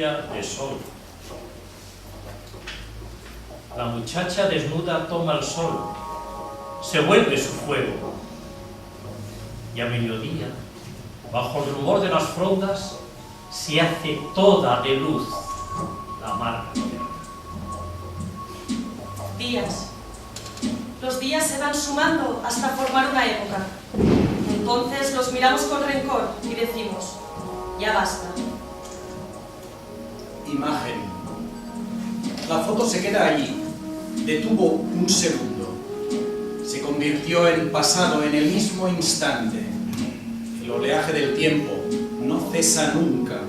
día de sol. La muchacha desnuda toma el sol, se vuelve su fuego. Y a mediodía, bajo el rumor de las frondas, se hace toda de luz la mar abierta. Días. Los días se van sumando hasta formar una época. Entonces los miramos con rencor y decimos, ya basta. Imagen. La foto se queda allí. Detuvo un segundo. Se convirtió en pasado en el mismo instante. El oleaje del tiempo no cesa nunca.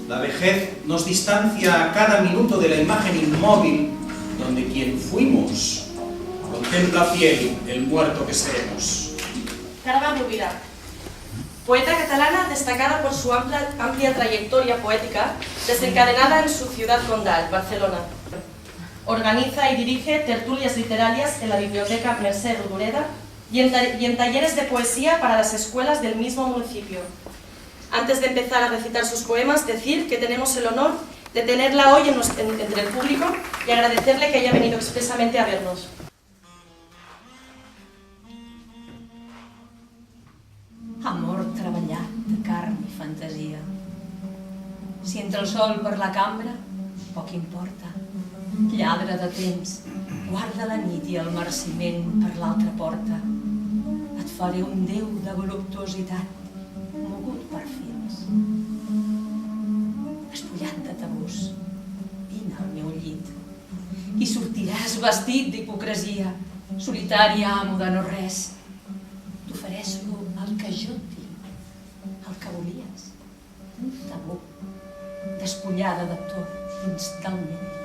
La vejez nos distancia a cada minuto de la imagen inmóvil donde quien fuimos contempla a fiel el muerto que seremos. Carme Rovira, poeta catalana destacada por su amplia trayectoria poética, desencadenada en su ciudad condal, Barcelona. Organiza y dirige tertulias literarias en la Biblioteca Mercè Rodoreda y en talleres de poesía para las escuelas del mismo municipio. Antes de empezar a recitar sus poemas, decir que tenemos el honor de tenerla hoy entre el público y agradecerle que haya venido expresamente a vernos. Amor treballat de carn i fantasia. Si entra el sol per la cambra, poc importa. Lladre de temps, guarda la nit i el marciment per l'altra porta. Et faré un déu de voluptuositat, mogut per fils. Espullat de tabús, vine al meu llit. I sortiràs vestit d'hipocresia, solitari amo de no res. T'ofereixo el que jo tinc, el que volies, un tabú, despullada de tot dins del meu llit.